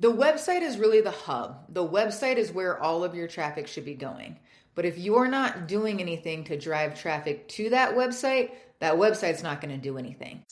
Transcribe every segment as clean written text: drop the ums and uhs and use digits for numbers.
The website is really the hub. The website is where all of your traffic should be going. But if you're not doing anything to drive traffic to that website's not going to do anything.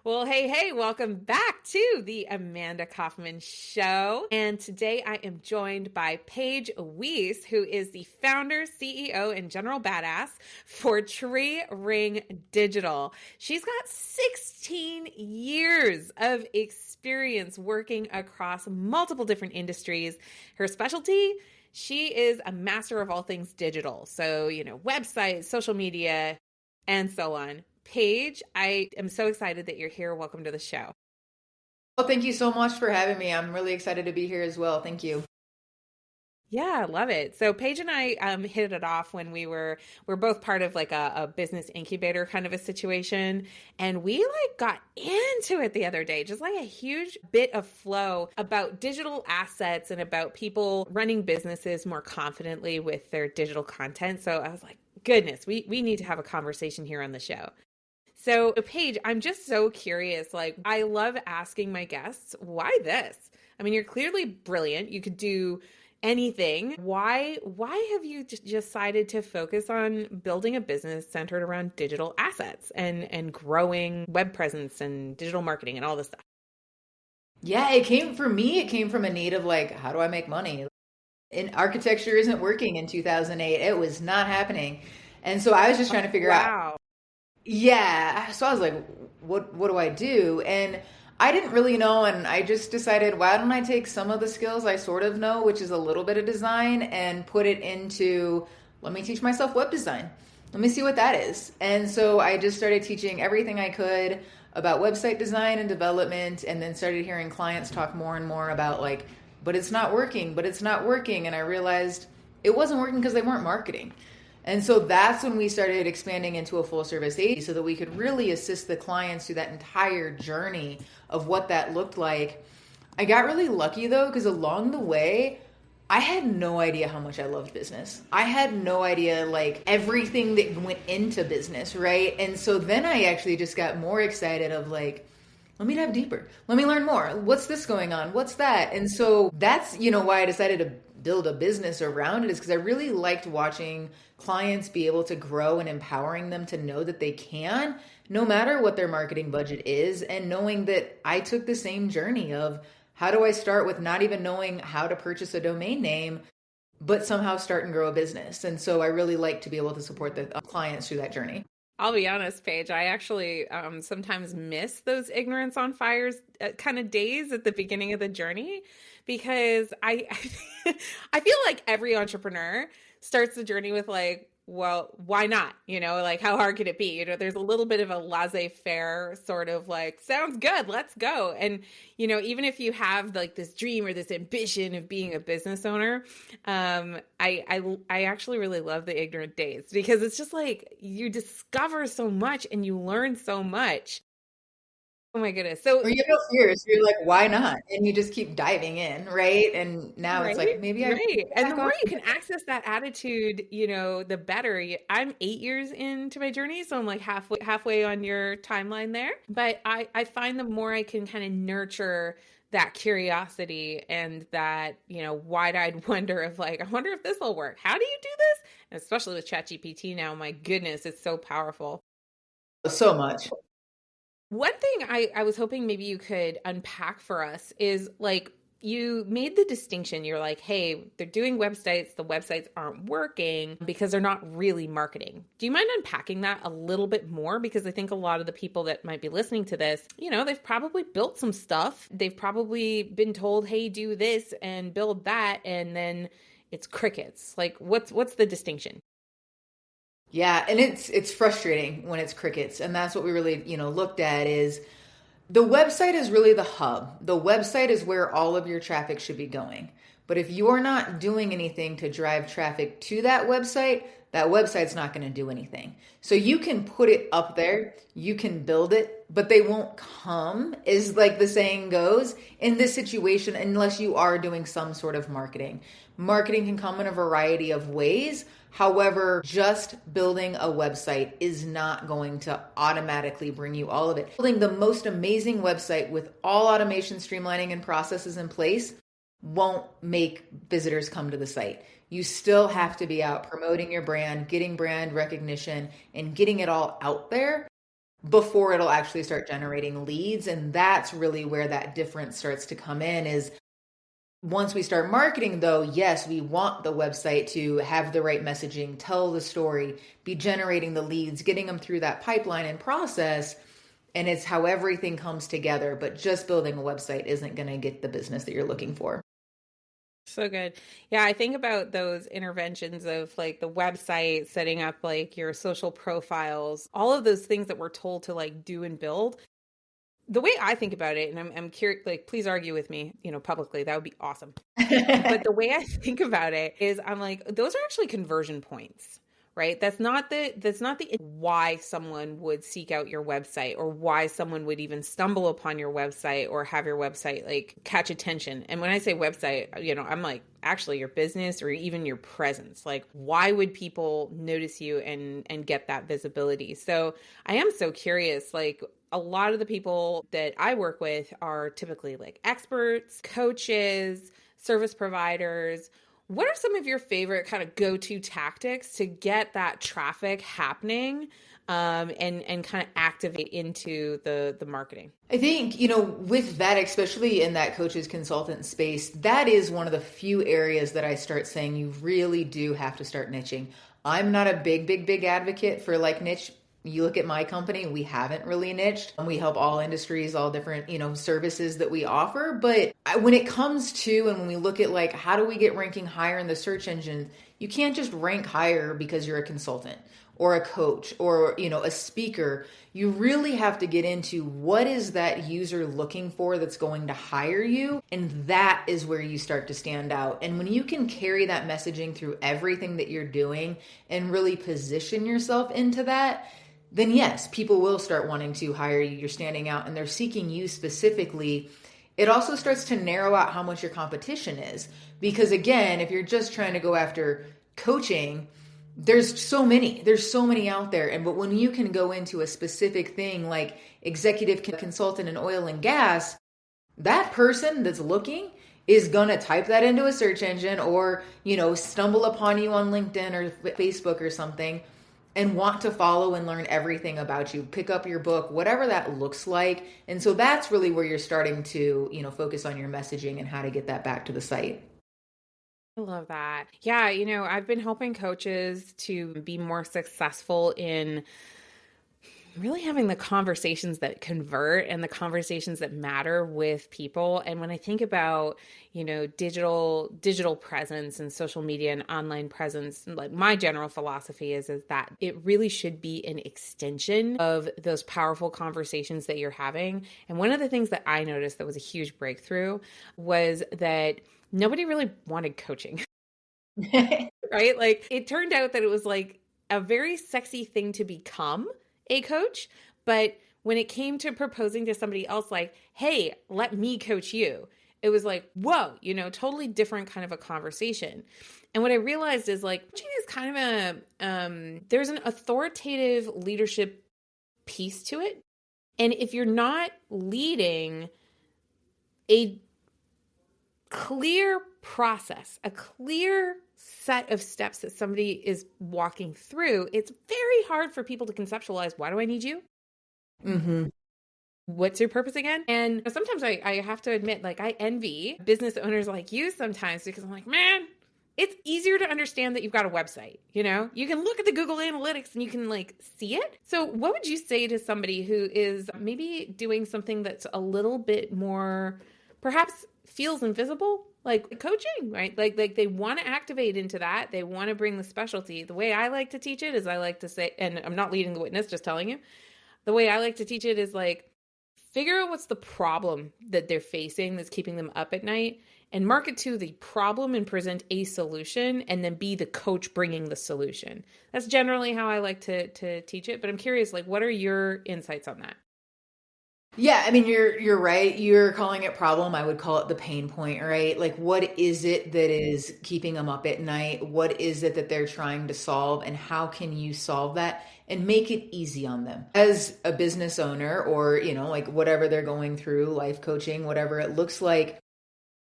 Well, hey, welcome back to the Amanda Kaufman Show. And today I am joined by Paige Wiese, who is the founder, CEO, and general badass for Tree Ring Digital. She's got 16 years of experience working across multiple different industries. Her specialty? She is a master of all things digital. So, websites, social media, and so on. Paige, I am so excited that you're here. Welcome to the show. Well, thank you so much for having me. I'm really excited to be here as well. Thank you. Yeah, I love it. So Paige and I hit it off when we're both part of like a business incubator kind of a situation. And we got into it the other day, just like a huge bit of flow about digital assets and about people running businesses more confidently with their digital content. So I was like, goodness, we need to have a conversation here on the show. So Paige, I'm just so curious. I love asking my guests, why this? I mean, you're clearly brilliant. You could do anything. Why have you decided to focus on building a business centered around digital assets and growing web presence and digital marketing and all this stuff? Yeah, it came from a need of how do I make money? And architecture isn't working in 2008. It was not happening. And so I was just trying to figure out. Yeah. So I was like, what do I do? And I didn't really know. And I just decided, why don't I take some of the skills I sort of know, which is a little bit of design, and put it into, let me teach myself web design. Let me see what that is. And so I just started teaching everything I could about website design and development, and then started hearing clients talk more and more about but it's not working. And I realized it wasn't working because they weren't marketing. And so that's when we started expanding into a full service agency so that we could really assist the clients through that entire journey of what that looked like. I got really lucky though, because along the way, I had no idea how much I loved business. I had no idea everything that went into business, right? And so then I actually just got more excited of let me dive deeper. Let me learn more. What's this going on? What's that? And so that's, why I decided to build a business around it, is because I really liked watching clients be able to grow and empowering them to know that they can, no matter what their marketing budget is, and knowing that I took the same journey of how do I start with not even knowing how to purchase a domain name, but somehow start and grow a business. And so I really like to be able to support the clients through that journey. I'll be honest, Paige, I actually sometimes miss those ignorance on fires kind of days at the beginning of the journey, because I feel like every entrepreneur starts the journey with well, why not? How hard could it be? There's a little bit of a laissez-faire sort of sounds good, let's go. And, even if you have this dream or this ambition of being a business owner, I actually really love the ignorant days, because it's just you discover so much and you learn so much. Oh my goodness. So or you have no fears. You're why not? And you just keep diving in, right? And now right, it's maybe I and the more you can access that attitude, the better. I'm 8 years into my journey, so I'm halfway on your timeline there. But I find the more I can kind of nurture that curiosity and that, wide-eyed wonder of I wonder if this will work. How do you do this? And especially with ChatGPT now, my goodness, it's so powerful. So much. One thing I was hoping maybe you could unpack for us is you made the distinction. You're hey, they're doing websites. The websites aren't working because they're not really marketing. Do you mind unpacking that a little bit more? Because I think a lot of the people that might be listening to this, they've probably built some stuff. They've probably been told, hey, do this and build that. And then it's crickets. What's the distinction? Yeah, and it's frustrating when it's crickets, and that's what we really, looked at is the website is really the hub. The website is where all of your traffic should be going. But if you're not doing anything to drive traffic to that website's not going to do anything. So you can put it up there, you can build it, but they won't come, is like the saying goes in this situation, unless you are doing some sort of marketing. Marketing can come in a variety of ways. However, just building a website is not going to automatically bring you all of it. Building the most amazing website with all automation, streamlining, and processes in place won't make visitors come to the site. You still have to be out promoting your brand, getting brand recognition, and getting it all out there before it'll actually start generating leads. And that's really where that difference starts to come in. Is once we start marketing, though, yes, we want the website to have the right messaging, tell the story, be generating the leads, getting them through that pipeline and process. And it's how everything comes together. But just building a website isn't going to get the business that you're looking for. So good. Yeah, I think about those interventions of like the website, setting up like your social profiles, all of those things that we're told to like do and build. The way I think about it, and I'm curious, like, please argue with me, publicly. That would be awesome. But the way I think about it is I'm like, those are actually conversion points, right? That's not the why someone would seek out your website or why someone would even stumble upon your website or have your website like catch attention. And when I say website, I'm like actually your business or even your presence. Like, why would people notice you and get that visibility? So I am so curious, like, a lot of the people that I work with are typically like experts, coaches, service providers. What are some of your favorite kind of go-to tactics to get that traffic happening and kind of activate into the marketing? I think, with that, especially in that coaches consultant space, that is one of the few areas that I start saying you really do have to start niching. I'm not a big advocate for like niche. You look at my company, we haven't really niched. We help all industries, all different, services that we offer. But when it comes to, and when we look at like, how do we get ranking higher in the search engine? You can't just rank higher because you're a consultant or a coach or, a speaker. You really have to get into what is that user looking for that's going to hire you. And that is where you start to stand out. And when you can carry that messaging through everything that you're doing and really position yourself into that, then yes, people will start wanting to hire you. You're standing out and they're seeking you specifically. It also starts to narrow out how much your competition is. Because again, if you're just trying to go after coaching, there's so many out there. But when you can go into a specific thing like executive consultant in oil and gas, that person that's looking is going to type that into a search engine or, stumble upon you on LinkedIn or Facebook or something and want to follow and learn everything about you, pick up your book, whatever that looks like. And so that's really where you're starting to, focus on your messaging and how to get that back to the site. I love that. Yeah, I've been helping coaches to be more successful in really having the conversations that convert and the conversations that matter with people. And when I think about, digital presence and social media and online presence, like my general philosophy is that it really should be an extension of those powerful conversations that you're having. And one of the things that I noticed that was a huge breakthrough was that nobody really wanted coaching, right? Like it turned out that it was like a very sexy thing to become a coach. But when it came to proposing to somebody else, like, hey, let me coach you, it was like, whoa, totally different kind of a conversation. And what I realized is like, coaching is kind of there's an authoritative leadership piece to it. And if you're not leading a clear process, a clear set of steps that somebody is walking through, it's very hard for people to conceptualize, why do I need you? Mm-hmm. What's your purpose again? And sometimes I have to admit, like, I envy business owners like you sometimes because I'm like, man, it's easier to understand that you've got a website. You can look at the Google Analytics and you can like see it. So what would you say to somebody who is maybe doing something that's a little bit more, perhaps feels invisible, like coaching, right? Like they want to activate into that. They want to bring the specialty. The way I like to teach it is I like to say, and I'm not leading the witness, just telling you, the way I like to teach it is like, figure out what's the problem that they're facing that's keeping them up at night and market to the problem and present a solution and then be the coach bringing the solution. That's generally how I like to teach it. But I'm curious, like, what are your insights on that? Yeah, I mean you're right. You're calling it problem. I would call it the pain point, right? Like what is it that is keeping them up at night? What is it that they're trying to solve and how can you solve that and make it easy on them? As a business owner or, like whatever they're going through, life coaching, whatever it looks like,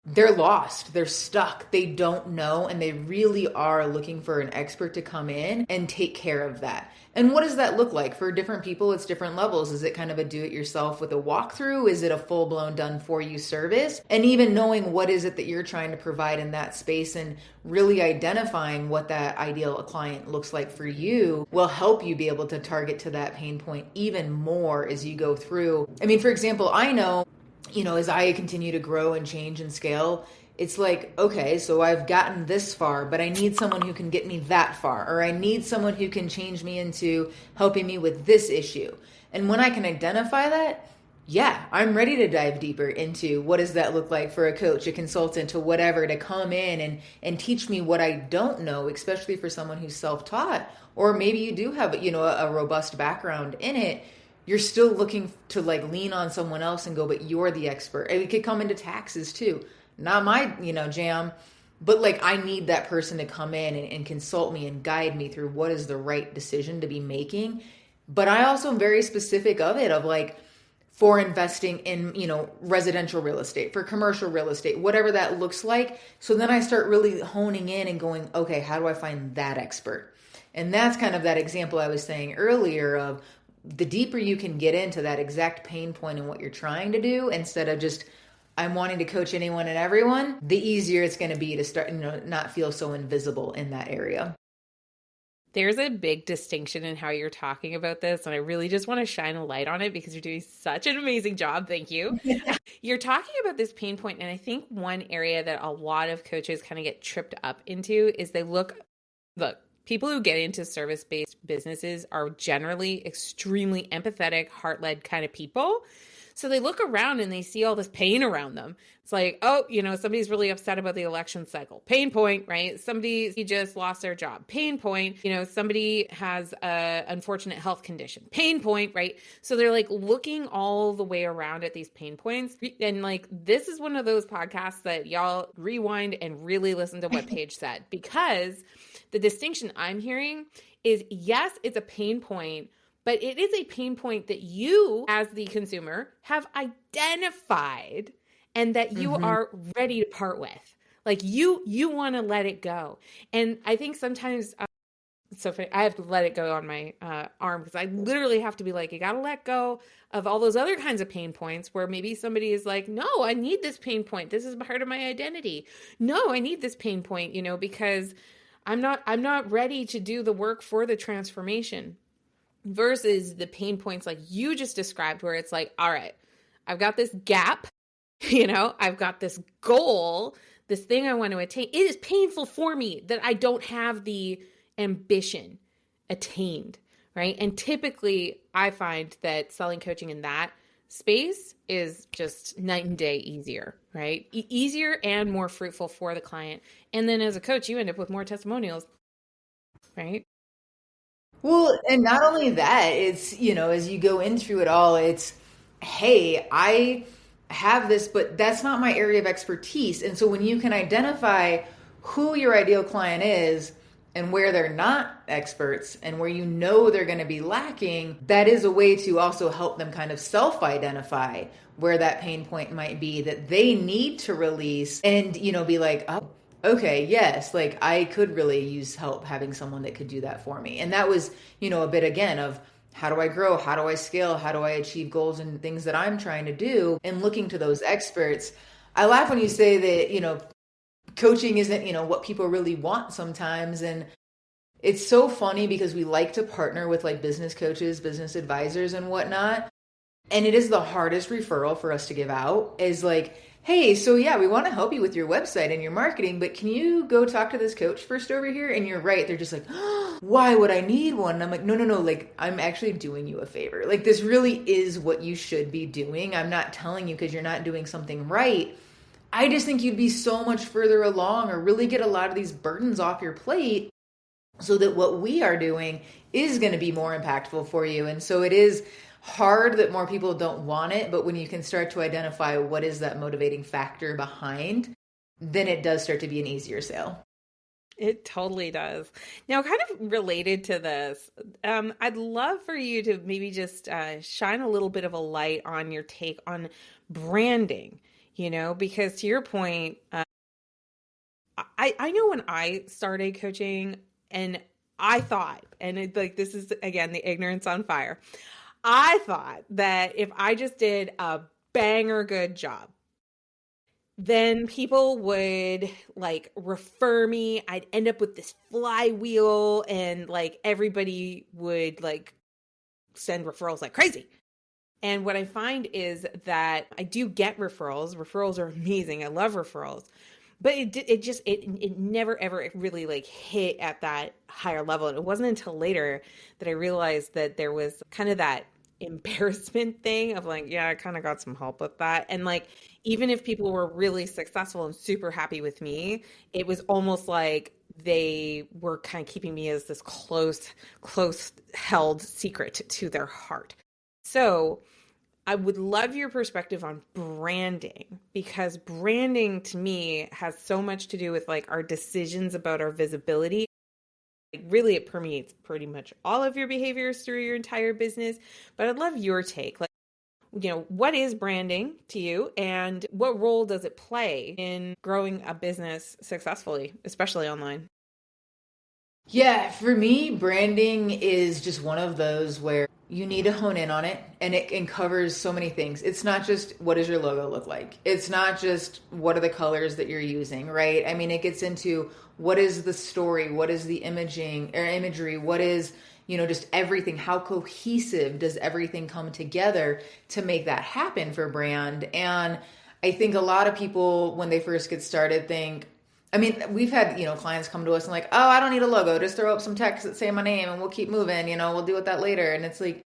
they're lost, they're stuck, they don't know, and they really are looking for an expert to come in and take care of that. And what does that look like? For different people, it's different levels. Is it kind of a do-it-yourself with a walkthrough? Is it a full-blown done-for-you service? And even knowing what is it that you're trying to provide in that space and really identifying what that ideal client looks like for you will help you be able to target to that pain point even more as you go through. I mean, for example, I know as I continue to grow and change and scale, it's like, okay, so I've gotten this far, but I need someone who can get me that far, or I need someone who can change me into helping me with this issue. And when I can identify that, yeah, I'm ready to dive deeper into what does that look like for a coach, a consultant, or whatever, to come in and teach me what I don't know, especially for someone who's self-taught, or maybe you do have, a robust background in it. You're still looking to like lean on someone else and go, but you're the expert. And it could come into taxes too. Not my, jam, but like I need that person to come in and consult me and guide me through what is the right decision to be making. But I also am very specific of like, for investing in, residential real estate, for commercial real estate, whatever that looks like. So then I start really honing in and going, okay, how do I find that expert? And that's kind of that example I was saying earlier of the deeper you can get into that exact pain point and what you're trying to do, instead of just, I'm wanting to coach anyone and everyone, the easier it's going to be to start, not feel so invisible in that area. There's a big distinction in how you're talking about this, and I really just want to shine a light on it because you're doing such an amazing job. Thank you. You're talking about this pain point, and I think one area that a lot of coaches kind of get tripped up into is they look, people who get into service-based businesses are generally extremely empathetic, heart-led kind of people. So they look around and they see all this pain around them. It's like, oh, somebody's really upset about the election cycle. Pain point, right? Somebody just lost their job. Pain point. Somebody has an unfortunate health condition. Pain point, right? So they're like looking all the way around at these pain points. And like, this is one of those podcasts that y'all rewind and really listen to what Paige said, because the distinction I'm hearing is, yes, it's a pain point, but it is a pain point that you, as the consumer, have identified and that you are ready to part with. Like you want to let it go. And I think sometimes, so I have to let it go on my arm, because I literally have to be like, you got to let go of all those other kinds of pain points where maybe somebody is like, no, I need this pain point. This is part of my identity. No, I need this pain point, because I'm not ready to do the work for the transformation. Versus the pain points like you just described, where it's like, all right, I've got this gap, I've got this goal, this thing I want to attain. It is painful for me that I don't have the ambition attained, right? And typically I find that selling coaching in that space is just night and day easier, right? Easier and more fruitful for the client. And then as a coach, you end up with more testimonials, right? Well, and not only that, it's, as you go into it all, it's, hey, I have this, but that's not my area of expertise. And so when you can identify who your ideal client is and where they're not experts and where they're going to be lacking, that is a way to also help them kind of self-identify where that pain point might be that they need to release and, be like, oh, okay, yes, like I could really use help having someone that could do that for me. And that was, a bit again of how do I grow? How do I scale? How do I achieve goals and things that I'm trying to do? And looking to those experts. I laugh when you say that, coaching isn't, what people really want sometimes. And it's so funny because we like to partner with like business coaches, business advisors and whatnot. And it is the hardest referral for us to give out is like, hey, so yeah, we want to help you with your website and your marketing, but can you go talk to this coach first over here? And you're right. They're just like, oh, why would I need one? And I'm like, no. Like, I'm actually doing you a favor. Like, this really is what you should be doing. I'm not telling you because you're not doing something right. I just think you'd be so much further along or really get a lot of these burdens off your plate so that what we are doing is going to be more impactful for you. And so it is hard that more people don't want it, but when you can start to identify what is that motivating factor behind, then it does start to be an easier sale. It totally does. Now, kind of related to this, I'd love for you to maybe just shine a little bit of a light on your take on branding, because to your point, I know when I started coaching and I thought, and this is again the ignorance on fire, I thought that if I just did a banger good job, then people would like refer me. I'd end up with this flywheel and like everybody would like send referrals like crazy. And what I find is that I do get referrals. Referrals are amazing. I love referrals. But it never ever really like hit at that higher level. And it wasn't until later that I realized that there was kind of that embarrassment thing of like, yeah, I kind of got some help with that. And like, even if people were really successful and super happy with me, it was almost like they were kind of keeping me as this close held secret to their heart. So I would love your perspective on branding, because branding to me has so much to do with like our decisions about our visibility. Like, really, it permeates pretty much all of your behaviors through your entire business. But I'd love your take. Like, what is branding to you and what role does it play in growing a business successfully, especially online? Yeah, for me, branding is just one of those where you need to hone in on it, and it covers so many things. It's not just what does your logo look like? It's not just what are the colors that you're using, right? I mean, it gets into what is the story? What is the imaging or imagery? What is, just everything? How cohesive does everything come together to make that happen for brand? And I think a lot of people, when they first get started, think, I mean, we've had, clients come to us and like, oh, I don't need a logo. Just throw up some text that say my name and we'll keep moving, we'll deal with that later. And it's like,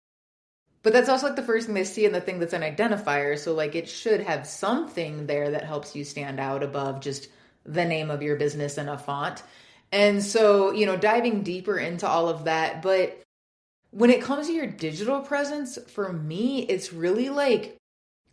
but that's also like the first thing they see and the thing that's an identifier. So like it should have something there that helps you stand out above just the name of your business and a font. And so, diving deeper into all of that. But when it comes to your digital presence, for me, it's really like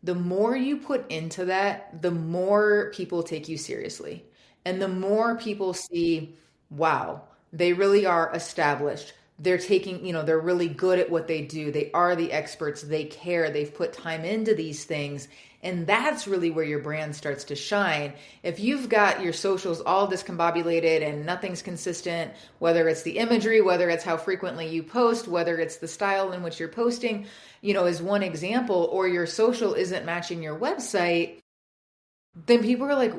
the more you put into that, the more people take you seriously. And the more people see, wow, they really are established. They're taking, they're really good at what they do. They are the experts. They care. They've put time into these things. And that's really where your brand starts to shine. If you've got your socials all discombobulated and nothing's consistent, whether it's the imagery, whether it's how frequently you post, whether it's the style in which you're posting, is one example, or your social isn't matching your website, then people are like,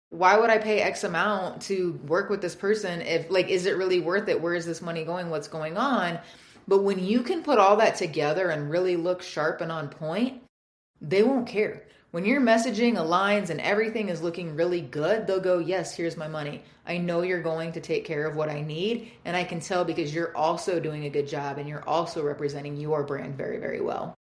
why would I pay X amount to work with this person? If like, is it really worth it? Where is this money going? What's going on? But when you can put all that together and really look sharp and on point, they won't care. When your messaging aligns and everything is looking really good, they'll go, yes, here's my money. I know you're going to take care of what I need. And I can tell because you're also doing a good job and you're also representing your brand very, very well.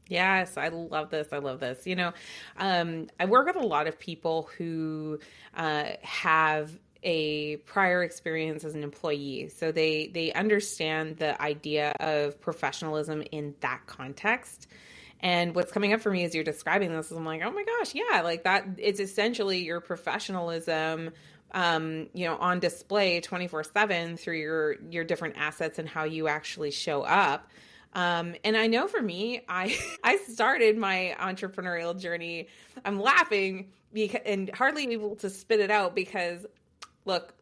Yes, I love this. I love this. I work with a lot of people who have a prior experience as an employee. So they understand the idea of professionalism in that context. And what's coming up for me as you're describing this is I'm like, oh my gosh, yeah, like that it's essentially your professionalism on display 24/7 through your different assets and how you actually show up. And I know for me, I started my entrepreneurial journey. I'm laughing and hardly able to spit it out because, look,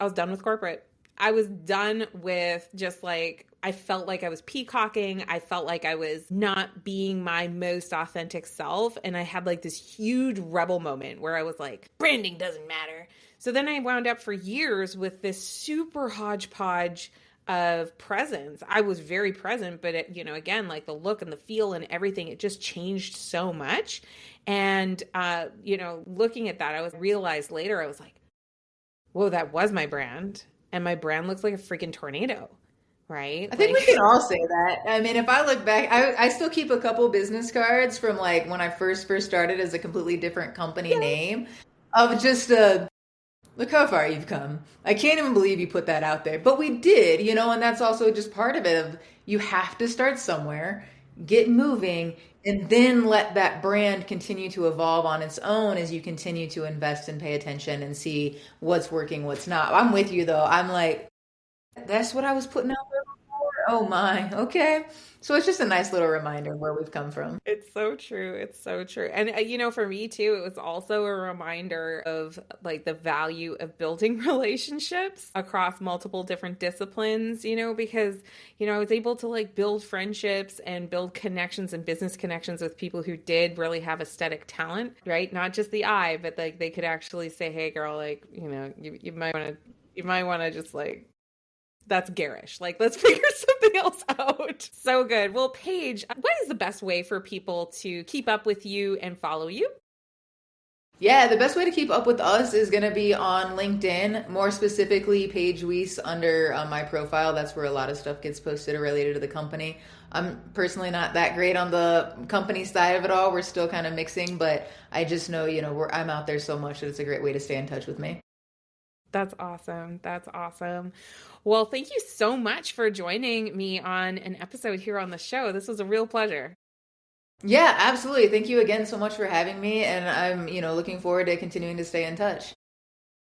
I was done with corporate. I was done with just like, I felt like I was peacocking. I felt like I was not being my most authentic self. And I had like this huge rebel moment where I was like, branding doesn't matter. So then I wound up for years with this super hodgepodge of presence. I was very present, but again, like the look and the feel and everything, it just changed so much. And, looking at that, I realized later, I was like, whoa, that was my brand. And my brand looks like a freaking tornado, right? I think we can all say that. I mean, if I look back, I still keep a couple business cards from like when I first started as a completely different company name of just look how far you've come. I can't even believe you put that out there. But we did, and that's also just part of it of you have to start somewhere. get moving, and then let that brand continue to evolve on its own as you continue to invest and pay attention and see what's working, what's not. I'm with you though. I'm like, that's what I was putting out there before. Oh my, okay. So it's just a nice little reminder where we've come from. It's so true. It's so true. And for me too, it was also a reminder of like the value of building relationships across multiple different disciplines, because, I was able to like build friendships and build connections and business connections with people who did really have aesthetic talent, right? Not just the eye, but like they could actually say, "Hey girl, like, you might want to just like that's garish. Like, let's figure something else out." So good. Well, Paige, what is the best way for people to keep up with you and follow you? Yeah, the best way to keep up with us is going to be on LinkedIn, more specifically Paige Wiese under my profile. That's where a lot of stuff gets posted related to the company. I'm personally not that great on the company side of it all. We're still kind of mixing, but I just know, I'm out there so much that it's a great way to stay in touch with me. That's awesome. That's awesome. Well, thank you so much for joining me on an episode here on the show. This was a real pleasure. Yeah, absolutely. Thank you again so much for having me. And I'm, looking forward to continuing to stay in touch.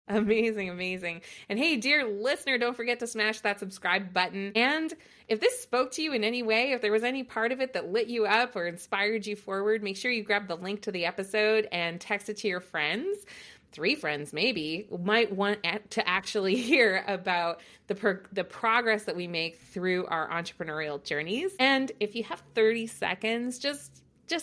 Amazing, amazing. And hey, dear listener, don't forget to smash that subscribe button. And if this spoke to you in any way, if there was any part of it that lit you up or inspired you forward, make sure you grab the link to the episode and text it to your friends. 3 friends maybe might want to actually hear about the progress that we make through our entrepreneurial journeys. And if you have 30 seconds, just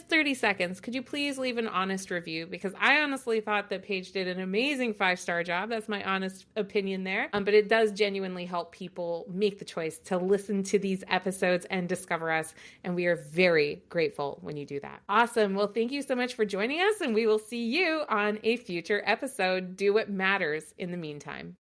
30 seconds, could you please leave an honest review? Because I honestly thought that Paige did an amazing 5-star job. That's my honest opinion there. But it does genuinely help people make the choice to listen to these episodes and discover us. And we are very grateful when you do that. Awesome. Well, thank you so much for joining us, and we will see you on a future episode. Do what matters in the meantime.